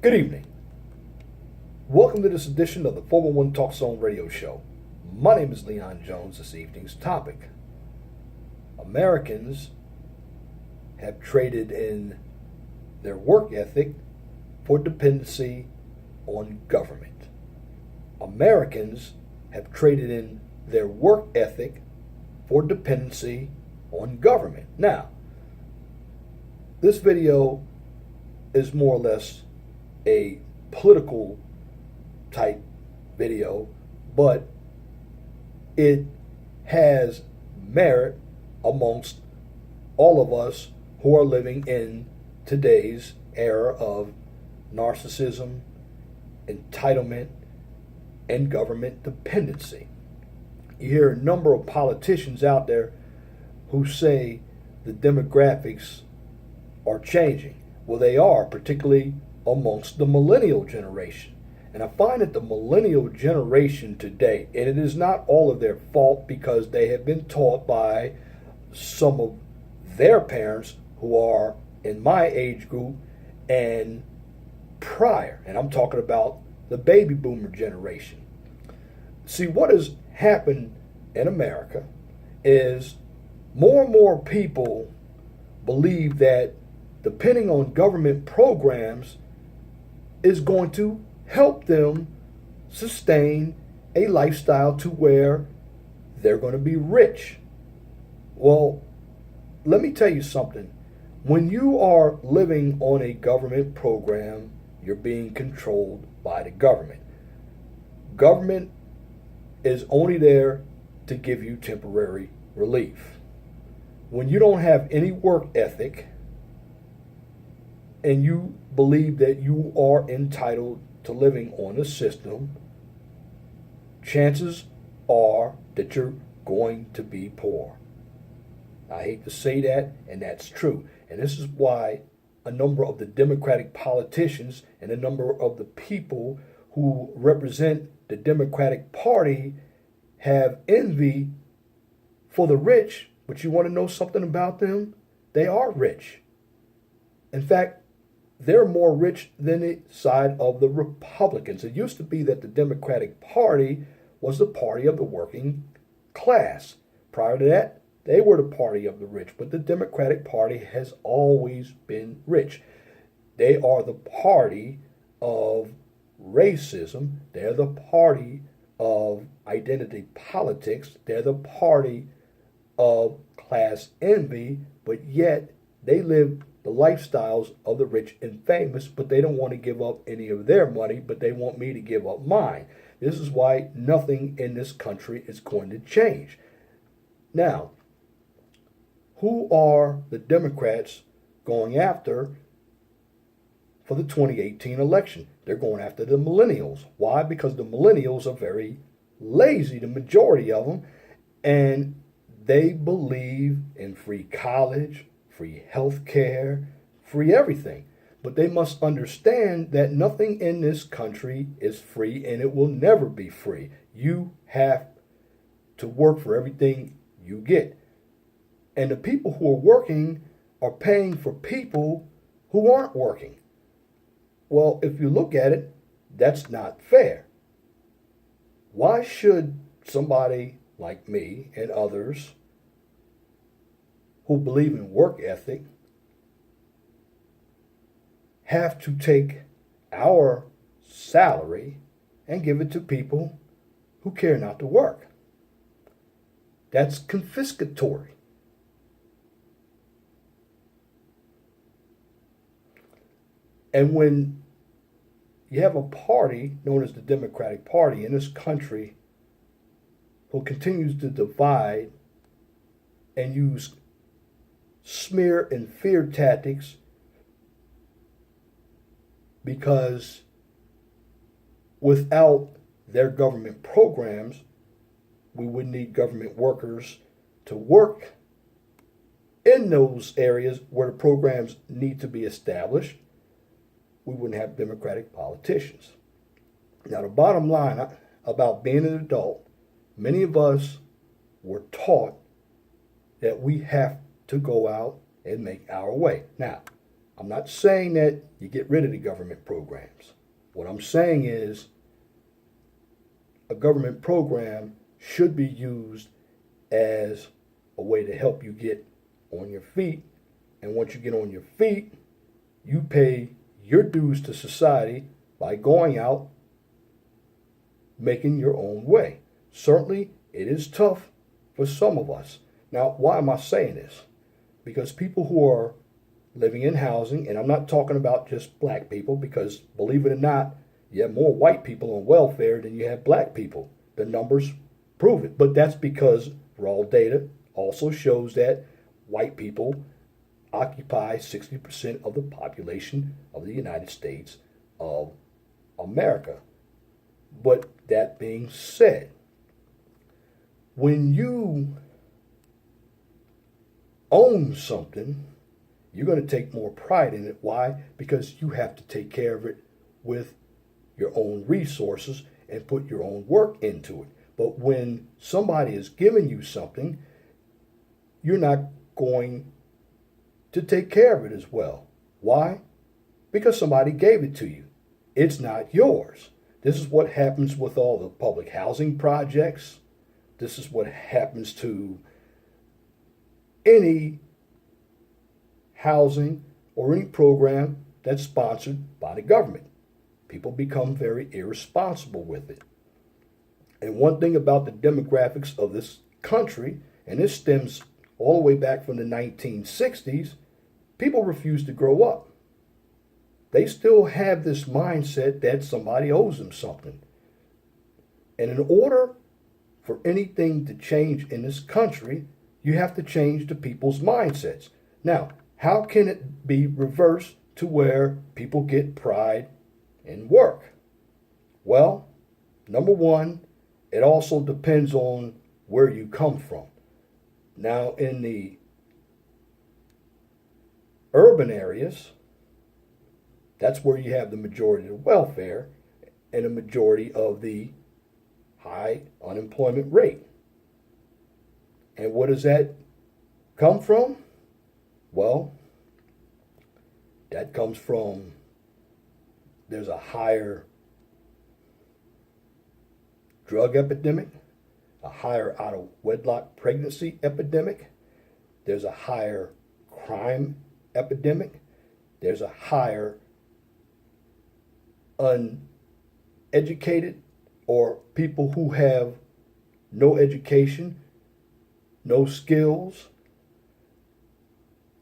Good evening. Welcome to this edition of the 411 Talk Zone radio show. My name is Leon Jones. This evening's topic: Americans have traded in their work ethic for dependency on government. Americans have traded in their work ethic for dependency on government. Now, this video is more or less a political type video, but it has merit amongst all of us who are living in today's era of narcissism, entitlement, and government dependency. You hear a number of politicians out there who say the demographics are changing. Well, they are, particularly amongst the millennial generation. And I find that the millennial generation today, and it is not all of their fault because they have been taught by some of their parents who are in my age group and prior, and I'm talking about the baby boomer generation. See, what has happened in America is more and more people believe that depending on government programs is going to help them sustain a lifestyle to where they're going to be rich. Well, let me tell you something. When you are living on a government program, you're being controlled by the government. Government is only there to give you temporary relief. When you don't have any work ethic and you believe that you are entitled to living on the system, chances are that you're going to be poor. I hate to say that, and that's true. And this is why a number of the Democratic politicians and a number of the people who represent the Democratic Party have envy for the rich. But you want to know something about them? They are rich. In fact, they're more rich than the side of the Republicans. It used to be that the Democratic Party was the party of the working class. Prior to that, they were the party of the rich. But the Democratic Party has always been rich. They are the party of racism. They're the party of identity politics. They're the party of class envy. But yet, they live the lifestyles of the rich and famous, but they don't want to give up any of their money, but they want me to give up mine. This is why nothing in this country is going to change. Now, who are the Democrats going after for the 2018 election? They're going after the millennials. Why? Because the millennials are very lazy, the majority of them, and they believe in free college, free health care, free everything. But they must understand that nothing in this country is free, and it will never be free. You have to work for everything you get. And the people who are working are paying for people who aren't working. Well, if you look at it, that's not fair. Why should somebody like me and others who believe in work ethic have to take our salary and give it to people who care not to work? That's confiscatory. And when you have a party known as the Democratic Party in this country who continues to divide and use smear and fear tactics because without their government programs, we would need government workers to work in those areas where the programs need to be established. We wouldn't have Democratic politicians. Now, the bottom line about being an adult, many of us were taught that we have to go out and make our way. Now, I'm not saying that you get rid of the government programs. What I'm saying is a government program should be used as a way to help you get on your feet. And once you get on your feet, you pay your dues to society by going out, making your own way. Certainly, it is tough for some of us. Now, why am I saying this? Because people who are living in housing, and I'm not talking about just black people, because believe it or not, you have more white people on welfare than you have black people. The numbers prove it. But that's because raw data also shows that white people occupy 60% of the population of the United States of America. But that being said, when you own something, you're going to take more pride in it. Why? Because you have to take care of it with your own resources and put your own work into it. But when somebody is giving you something, you're not going to take care of it as well. Why? Because somebody gave it to you. It's not yours. This is what happens with all the public housing projects. This is what happens to any housing or any program that's sponsored by the government. People become very irresponsible with it. And one thing about the demographics of this country, and this stems all the way back from the 1960s, people refuse to grow up. They still have this mindset that somebody owes them something. And in order for anything to change in this country, you have to change the people's mindsets. Now, how can it be reversed to where people get pride in work? Well, number one, it also depends on where you come from. Now, in the urban areas, that's where you have the majority of the welfare and a majority of the high unemployment rate. And what does that come from? Well, that comes from there's a higher drug epidemic, a higher out of wedlock pregnancy epidemic, there's a higher crime epidemic, there's a higher uneducated or people who have no education, no skills,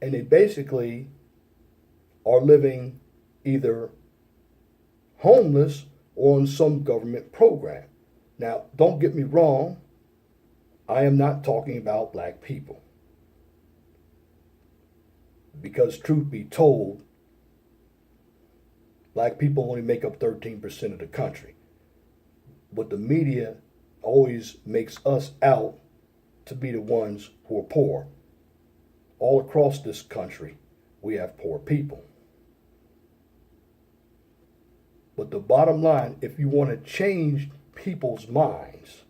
and they basically are living either homeless or on some government program. Now, don't get me wrong, I am not talking about black people. Because truth be told, black people only make up 13% of the country. But the media always makes us out to be the ones who are poor. All across this country, we have poor people. But the bottom line, if you want to change people's minds,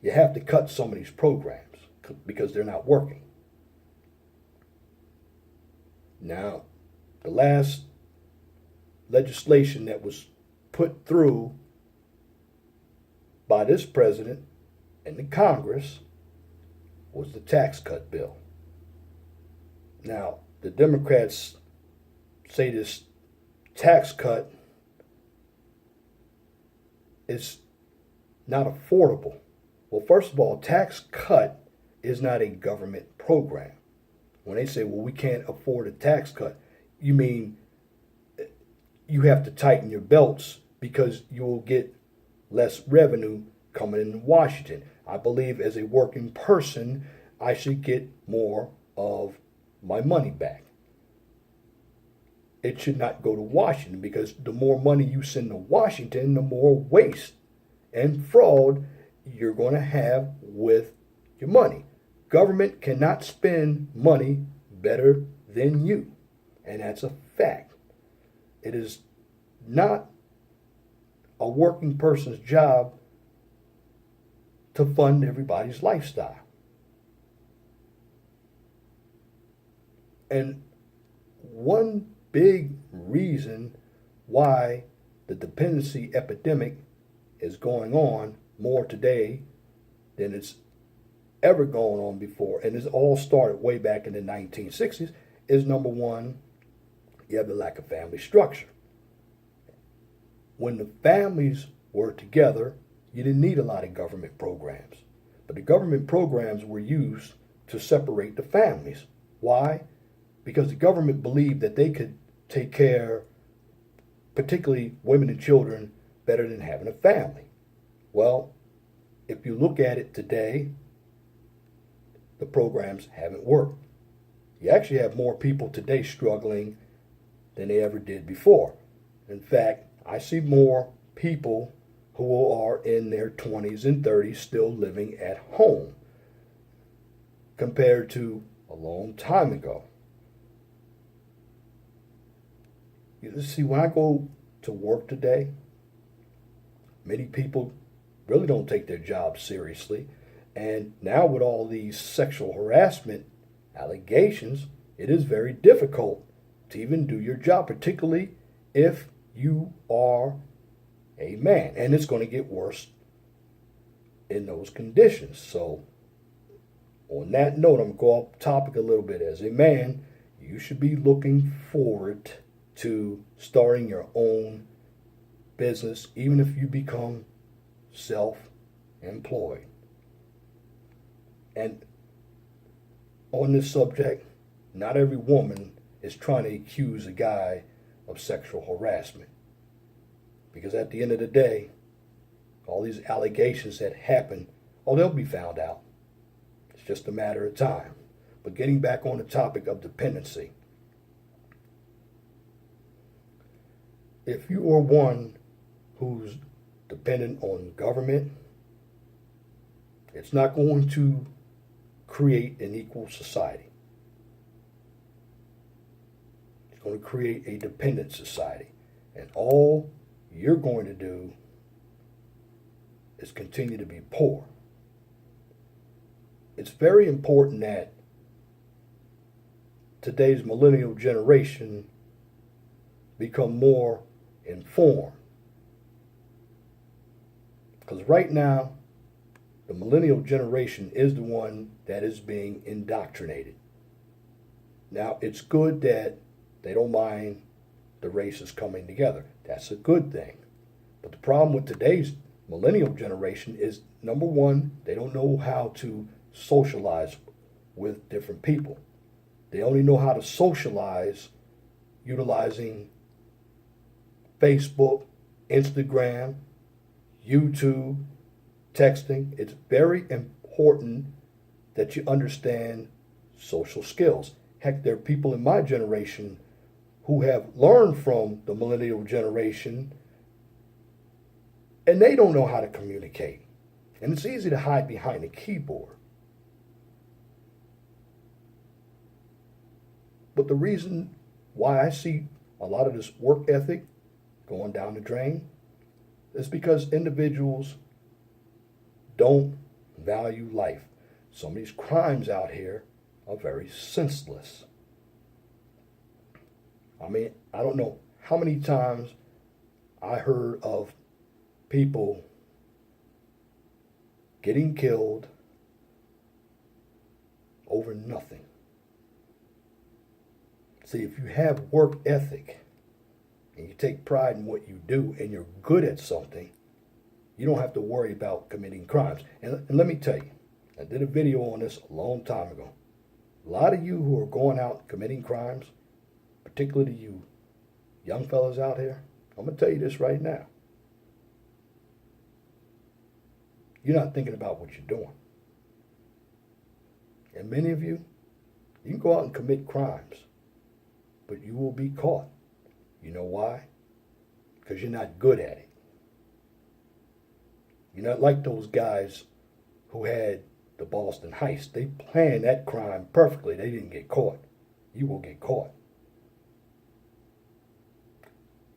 you have to cut some of these programs because they're not working. Now, the last legislation that was put through by this president and the Congress was the tax cut bill. Now, the Democrats say this tax cut is not affordable. Well, first of all, tax cut is not a government program. When they say, well, we can't afford a tax cut, you mean you have to tighten your belts because you will get less revenue coming in Washington. I believe as a working person, I should get more of my money back. It should not go to Washington because the more money you send to Washington, the more waste and fraud you're going to have with your money. Government cannot spend money better than you, and that's a fact. It is not a working person's job to fund everybody's lifestyle. And one big reason why the dependency epidemic is going on more today than it's ever gone on before, and it's all started way back in the 1960s, is number one, you have the lack of family structure. When the families were together, you didn't need a lot of government programs. But the government programs were used to separate the families. Why? Because the government believed that they could take care, particularly women and children, better than having a family. Well, if you look at it today, the programs haven't worked. You actually have more people today struggling than they ever did before. In fact, I see more people who are in their 20s and 30s still living at home compared to a long time ago. You see, when I go to work today, many people really don't take their job seriously. And now with all these sexual harassment allegations, it is very difficult to even do your job, particularly if you are a man. And it's going to get worse in those conditions. So on that note, I'm going to go off topic a little bit. As a man, you should be looking forward to starting your own business, even if you become self-employed. And on this subject, not every woman is trying to accuse a guy of sexual harassment. Because at the end of the day, all these allegations that happen, they'll be found out. It's just a matter of time. But getting back on the topic of dependency, if you are one who's dependent on government, it's not going to create an equal society. It's going to create a dependent society. And all you're going to do is continue to be poor. It's very important that today's millennial generation become more informed. Because right now, the millennial generation is the one that is being indoctrinated. Now, it's good that they don't mind the races coming together. That's a good thing. But the problem with today's millennial generation is, number one, they don't know how to socialize with different people. They only know how to socialize utilizing Facebook, Instagram, YouTube, texting. It's very important that you understand social skills. Heck, there are people in my generation who have learned from the millennial generation, and they don't know how to communicate. And it's easy to hide behind a keyboard. But the reason why I see a lot of this work ethic going down the drain is because individuals don't value life. Some of these crimes out here are very senseless. I mean, I don't know how many times I heard of people getting killed over nothing. See, if you have work ethic and you take pride in what you do and you're good at something, you don't have to worry about committing crimes. And let me tell you, I did a video on this a long time ago. A lot of you who are going out committing crimes, particularly you young fellas out here, I'm going to tell you this right now. You're not thinking about what you're doing. And many of you, you can go out and commit crimes, but you will be caught. You know why? Because you're not good at it. You're not like those guys who had the Boston heist. They planned that crime perfectly. They didn't get caught. You will get caught.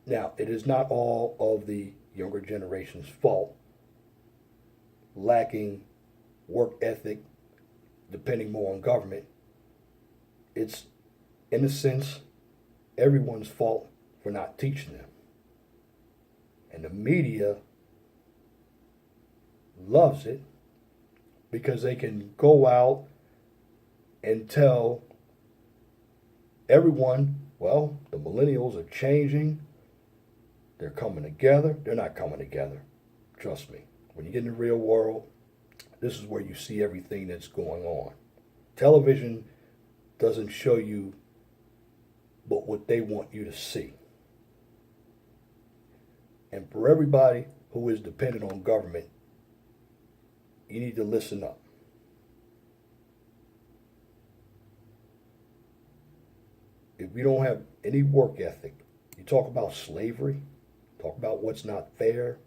Now, it is not all of the younger generation's fault. Lacking work ethic, depending more on government. It's in a sense, everyone's fault for not teaching them. And the media loves it because they can go out and tell everyone, well, the millennials are changing. They're coming together. They're not coming together. Trust me. When you get in the real world, this is where you see everything that's going on. Television doesn't show you but what they want you to see. And for everybody who is dependent on government, you need to listen up. If you don't have any work ethic, you talk about slavery, talk about what's not fair,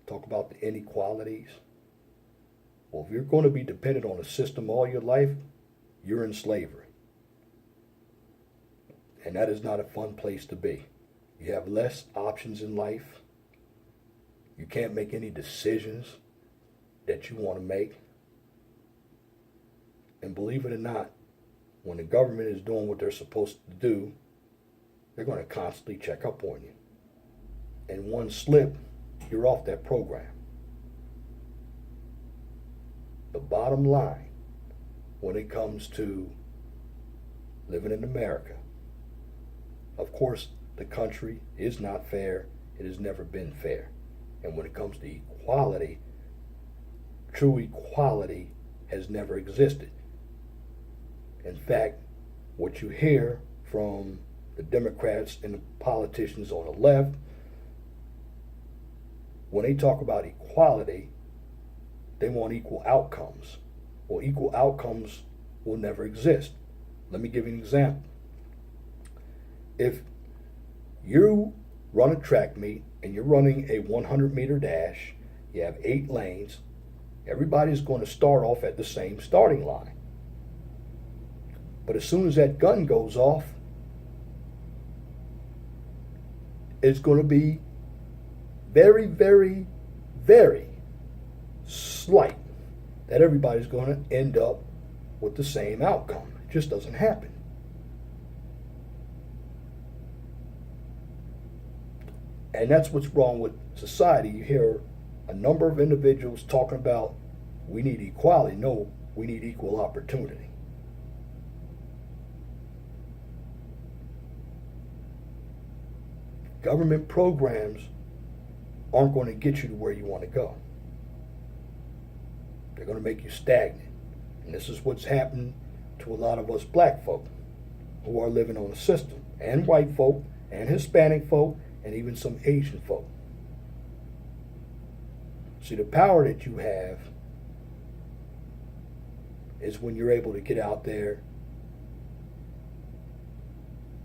talk about the inequalities. Well, if you're going to be dependent on a system all your life, you're in slavery. And that is not a fun place to be. You have less options in life. You can't make any decisions that you want to make. And believe it or not, when the government is doing what they're supposed to do, they're going to constantly check up on you. And one slip, you're off that program. The bottom line, when it comes to living in America, of course, the country is not fair. It has never been fair. And when it comes to equality, true equality has never existed. In fact, what you hear from the Democrats and the politicians on the left, when they talk about equality, they want equal outcomes. Well, equal outcomes will never exist. Let me give you an example. If you run a track meet and you're running a 100-meter dash, you have 8 lanes, everybody's going to start off at the same starting line. But as soon as that gun goes off, it's going to be very, very, very slight that everybody's going to end up with the same outcome. It just doesn't happen. And that's what's wrong with society. You hear a number of individuals talking about we need equality. No, we need equal opportunity. Government programs aren't going to get you to where you want to go. They're going to make you stagnant. And this is what's happened to a lot of us black folk who are living on the system, and white folk, and Hispanic folk, and even some Asian folk. See, the power that you have is when you're able to get out there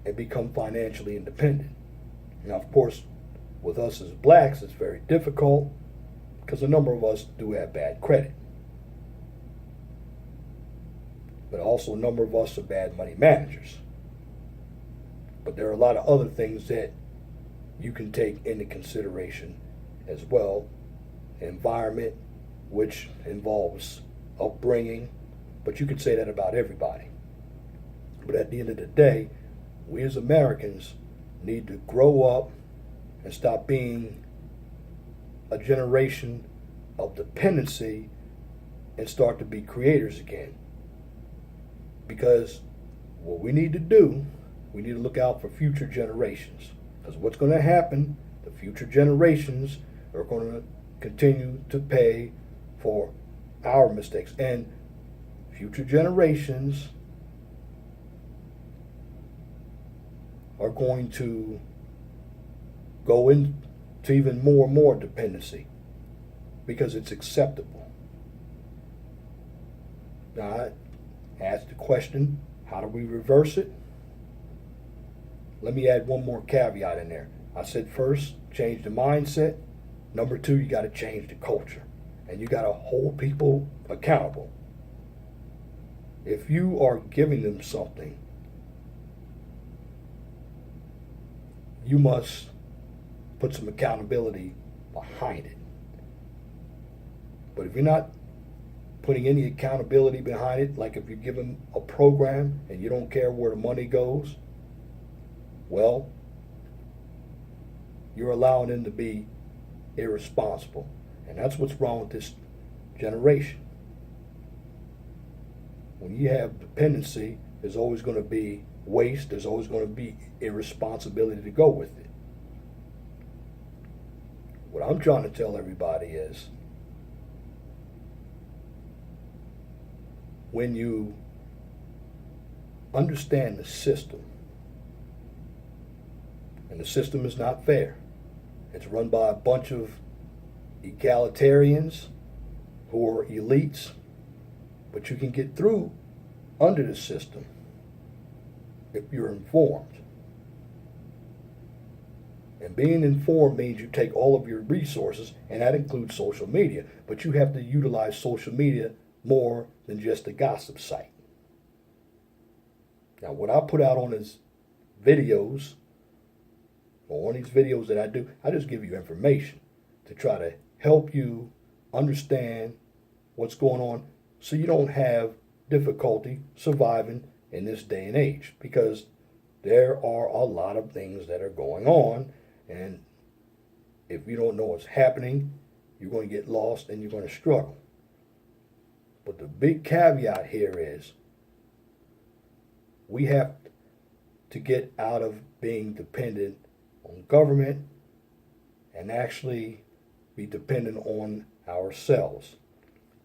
and become financially independent. Now, of course, with us as blacks, it's very difficult because a number of us do have bad credit. But also a number of us are bad money managers. But there are a lot of other things that you can take into consideration as well. Environment, which involves upbringing, but you could say that about everybody. But at the end of the day, we as Americans need to grow up and stop being a generation of dependency and start to be creators again. Because what we need to do, we need to look out for future generations. Because what's going to happen, the future generations are going to continue to pay for our mistakes. And future generations are going to go into even more and more dependency because it's acceptable. Now, I asked the question, how do we reverse it? Let me add one more caveat in there. I said first, change the mindset. Number 2, you got to change the culture. And you got to hold people accountable. If you are giving them something, you must put some accountability behind it. But if you're not putting any accountability behind it, like if you give them a program and you don't care where the money goes, well, you're allowing them to be irresponsible. And that's what's wrong with this generation. When you have dependency, there's always going to be waste, there's always going to be irresponsibility to go with it. What I'm trying to tell everybody is, when you understand the system, and the system is not fair, it's run by a bunch of egalitarians who are elites, but you can get through under the system if you're informed. And being informed means you take all of your resources, and that includes social media, but you have to utilize social media more than just a gossip site. Now, what I put out on these videos, or on these videos that I do, I just give you information to try to help you understand what's going on so you don't have difficulty surviving in this day and age, because there are a lot of things that are going on, and if you don't know what's happening, you're going to get lost and you're going to struggle. But the big caveat here is we have to get out of being dependent on government and actually be dependent on ourselves.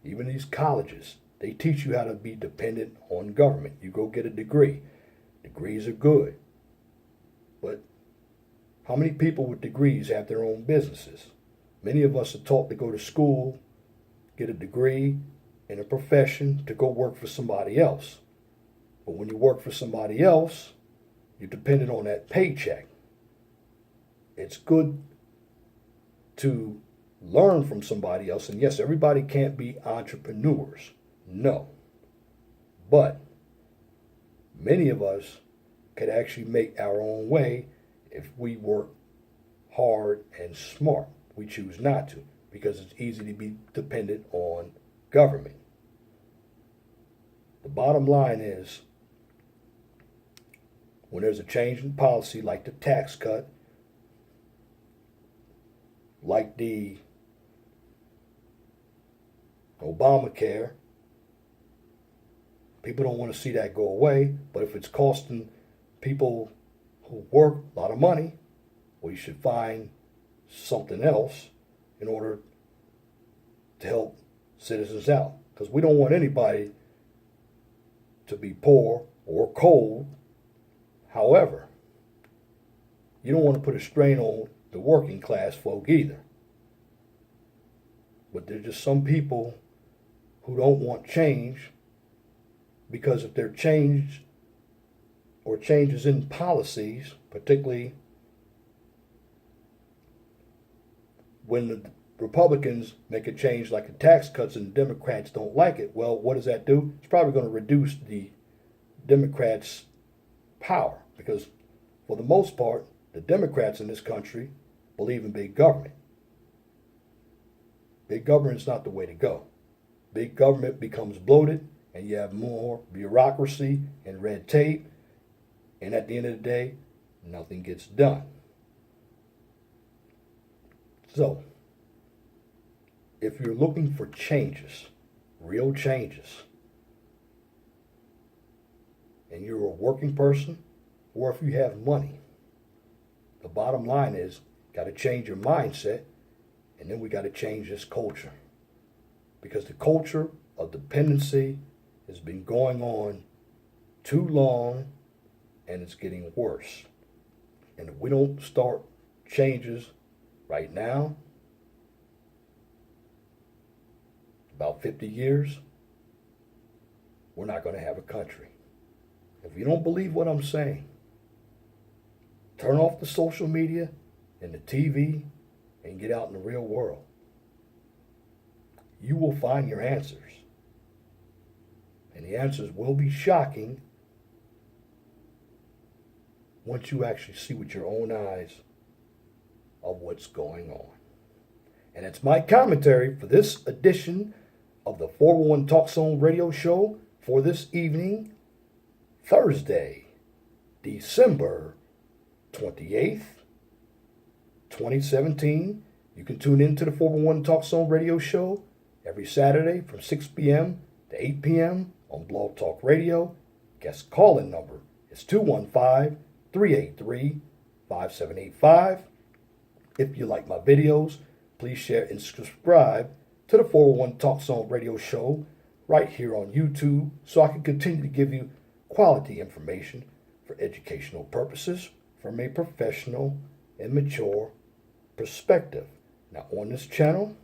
Even these colleges, they teach you how to be dependent on government. You go get a degree. Degrees are good. But how many people with degrees have their own businesses? Many of us are taught to go to school, get a degree in a profession to go work for somebody else. But when you work for somebody else, you're dependent on that paycheck. It's good to learn from somebody else. And yes, everybody can't be entrepreneurs. No. But many of us could actually make our own way if we work hard and smart. We choose not to, because it's easy to be dependent on government. The bottom line is, when there's a change in policy like the tax cut, like the Obamacare, people don't want to see that go away, but if it's costing people who work a lot of money, well, you should find something else in order to help citizens out. Because we don't want anybody to be poor or cold. However, you don't want to put a strain on the working class folk either. But there's just some people who don't want change, because if there change or changes in policies, particularly when the Republicans make a change like the tax cuts and the Democrats don't like it, well, what does that do? It's probably going to reduce the Democrats' power, because for the most part, the Democrats in this country believe in big government. Big government is not the way to go. Big government becomes bloated, and you have more bureaucracy and red tape, and at the end of the day, nothing gets done. So, if you're looking for changes, real changes, and you're a working person, or if you have money, the bottom line is, got to change your mindset, and then we got to change this culture. Because the culture of dependency has been going on too long, and it's getting worse. And if we don't start changes right now, about 50 years, we're not going to have a country. If you don't believe what I'm saying, turn off the social media and the TV and get out in the real world. You will find your answers. And the answers will be shocking once you actually see with your own eyes of what's going on. And it's my commentary for this edition of the 411 Talk Zone radio show for this evening, Thursday, December 28th, 2017. You can tune in to the 411 Talk Zone radio show every Saturday from 6 p.m. to 8 p.m. on Blog Talk Radio. Guest call-in number is 215-383-5785. If you like my videos, please share and subscribe to the 401 Talk Zone radio show right here on YouTube so I can continue to give you quality information for educational purposes from a professional and mature perspective. Now, on this channel,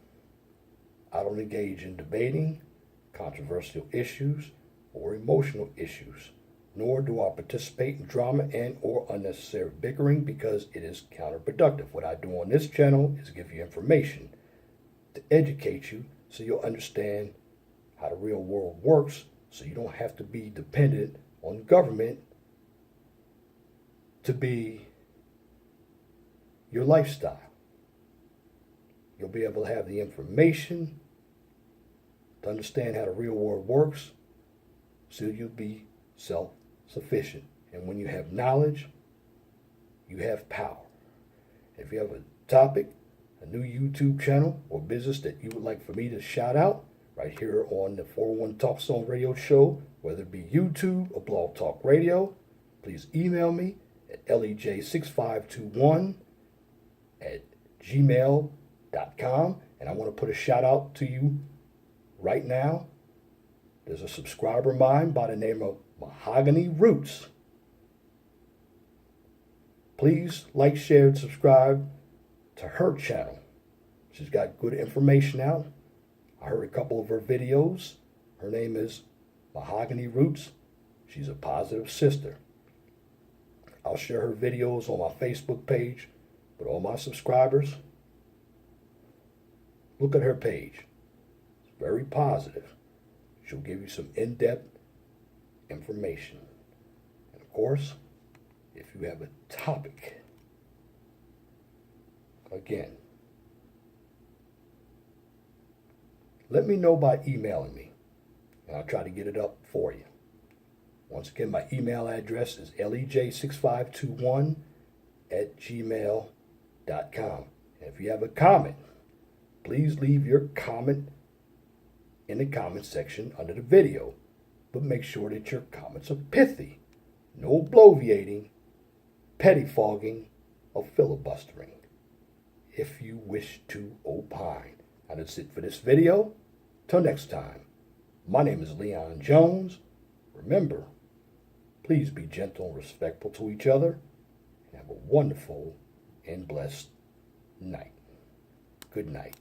I don't engage in debating controversial issues or emotional issues, nor do I participate in drama and or unnecessary bickering because it is counterproductive. What I do on this channel is give you information to educate you so you'll understand how the real world works, so you don't have to be dependent on government to be your lifestyle. You'll be able to have the information to understand how the real world works, so you'll be self-sufficient. And when you have knowledge, you have power. If you have a topic, a new YouTube channel, or business that you would like for me to shout out right here on the 401 Talk Zone radio show, whether it be YouTube or Blog Talk Radio, please email me at lej6521@gmail.com. And I want to put a shout out to you right now. There's a subscriber of mine by the name of Mahogany Roots. Please like, share, and subscribe to her channel. She's got good information out. I heard a couple of her videos. Her name is Mahogany Roots. She's a positive sister. I'll share her videos on my Facebook page, but all my subscribers, look at her page. It's very positive. She'll give you some in-depth information. And of course, if you have a topic, again, let me know by emailing me, and I'll try to get it up for you. Once again, my email address is lej6521@gmail.com. And if you have a comment, please leave your comment in the comment section under the video, but make sure that your comments are pithy. No bloviating, pettifogging, or filibustering. If you wish to opine. And that's it for this video. Till next time, my name is Leon Jones. Remember, please be gentle and respectful to each other, and have a wonderful and blessed night. Good night.